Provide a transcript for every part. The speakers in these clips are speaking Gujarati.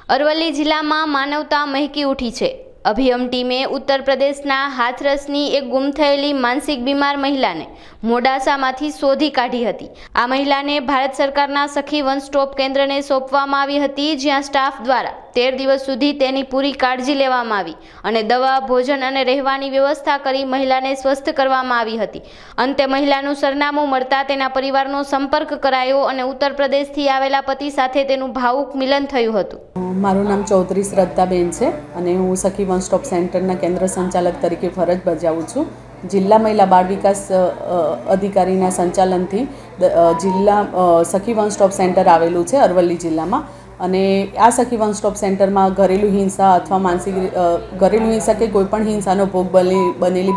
અરવલ્લી જિલ્લામાં માનવતા મહેકી ઉઠી છે। અભિયમ ટીમે ઉત્તર પ્રદેશના હાથરસની એક ગુમ થયેલી માનસિક બીમાર મહિલાને મોડાસામાંથી શોધી કાઢી હતી। આ મહિલાને ભારત સરકારના સખી વન સ્ટોપ કેન્દ્રને સોંપવામાં આવી હતી, જ્યાં સ્ટાફ દ્વારા 13 દિવસ સુધી તેની પૂરી કાળજી લેવામાં આવી અને દવા, ભોજન અને રહેવાની વ્યવસ્થા કરી મહિલાને સ્વસ્થ કરવામાં આવી હતી। અંતે મહિલાનું સરનામું મળતા તેના પરિવારનો સંપર્ક કરાયો અને ઉત્તર પ્રદેશથી આવેલા પતિ સાથે તેનું ભાવુક મિલન થયું હતું। મારું નામ ચૌધરી શ્રદ્ધાબેન છે અને હું સખી વન સ્ટોપ સેન્ટરના કેન્દ્ર સંચાલક તરીકે ફરજ બજાવું છું। જિલ્લા મહિલા બાળ વિકાસ અધિકારીના સંચાલનથી જિલ્લા સખી વન સ્ટોપ સેન્ટર આવેલું છે અરવલ્લી જિલ્લામાં, અને આ સખી વન સ્ટોપ સેન્ટરમાં ઘરેલું હિંસા અથવા માનસિક ઘરેલું હિંસા કે કોઈપણ હિંસાનો ભોગ બનેલી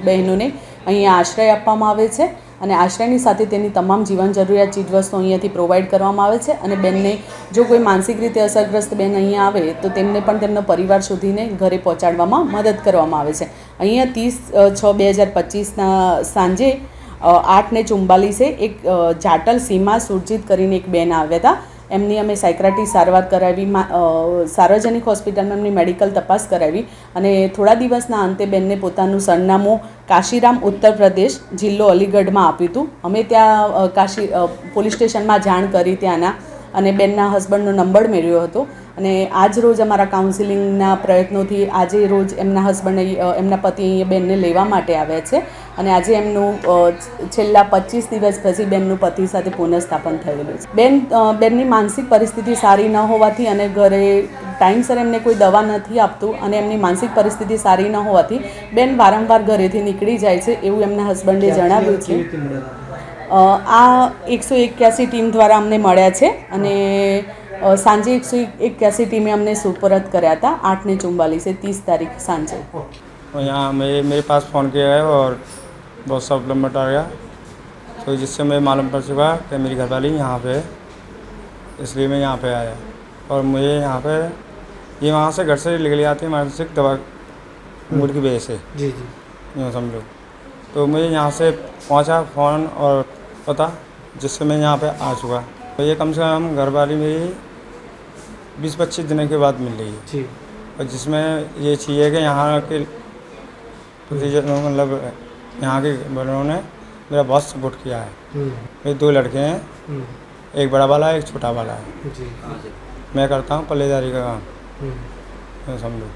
બહેનોને અહીંયા આશ્રય આપવામાં આવે છે અને આશ્રયની સાથે તેની તમામ જીવન જરૂરિયાત ચીજવસ્તુઓ અહીંયાથી પ્રોવાઈડ કરવામાં આવે છે। અને બેનને જો કોઈ માનસિક રીતે અસરગ્રસ્ત બેન અહીંયા આવે તો તેમને પણ તેમનો પરિવાર સુધીને ઘરે પહોંચાડવામાં મદદ કરવામાં આવે છે। અહીંયા 30/6/2025ના સાંજે 8:44 એક જાટલ સીમા સુરજીત કરીને એક બેન આવ્યા હતા। એમની અમે સાયક્રાટિક સારવાર કરાવી, સાર્વજનિક હોસ્પિટલમાં એમની મેડિકલ તપાસ કરાવી અને થોડા દિવસના અંતે બેનને પોતાનું સરનામું કાશીરામ, ઉત્તર પ્રદેશ, જિલ્લો અલીગઢમાં આપ્યું હતું। અમે ત્યાં પોલીસ સ્ટેશનમાં જાણ કરી ત્યાંના, અને બેનના હસબન્ડનો નંબર મેળવ્યો હતો અને આજ રોજ અમારા કાઉન્સિલિંગના પ્રયત્નોથી આજે રોજ એમના હસબન્ડ એમના પતિ અહીંયા બેનને લેવા માટે આવ્યા છે અને આજે એમનું છેલ્લા 25 દિવસ પછી બેનનું પતિ સાથે પુનઃસ્થાપન થયેલું છે। બેનની માનસિક પરિસ્થિતિ સારી ન હોવાથી અને ઘરે ટાઈમસર એમને કોઈ દવા નથી આપતું અને એમની માનસિક પરિસ્થિતિ સારી ન હોવાથી બેન વારંવાર ઘરેથી નીકળી જાય છે એવું એમના હસબન્ડે જણાવ્યું છે। આ 181 ટીમ દ્વારા અમને મળ્યા છે અને सांझे 181 टीमें हमने सुपुर्द कराया था 8:44 30 तारीख सांझे। यहाँ मेरे पास फ़ोन किया है और बहुत सा प्रॉब्लम आ गया, तो जिससे मुझे मालूम पड़ चुका कि मेरी घरवाली यहाँ पे है, इसलिए मैं यहाँ पे आया। और मुझे यहाँ पे ये वहाँ से घर से निकल आती है मानसिक दवा मूड की वजह से, जी यूँ समझो। तो मुझे यहाँ से पहुँचा फ़ोन और पता, जिससे मैं यहाँ पे आ चुका। तो ये कम से कम घरवाली मेरी 20-25 दिन के बाद मिल रही है, और जिसमें ये चाहिए कि यहाँ के मतलब यहाँ के बड़ों ने मेरा बहुत सपोर्ट किया है। मेरे 2 लड़के हैं, एक बड़ा वाला है, एक छोटा वाला है। मैं करता हूँ पल्लेदारी का काम, समझो।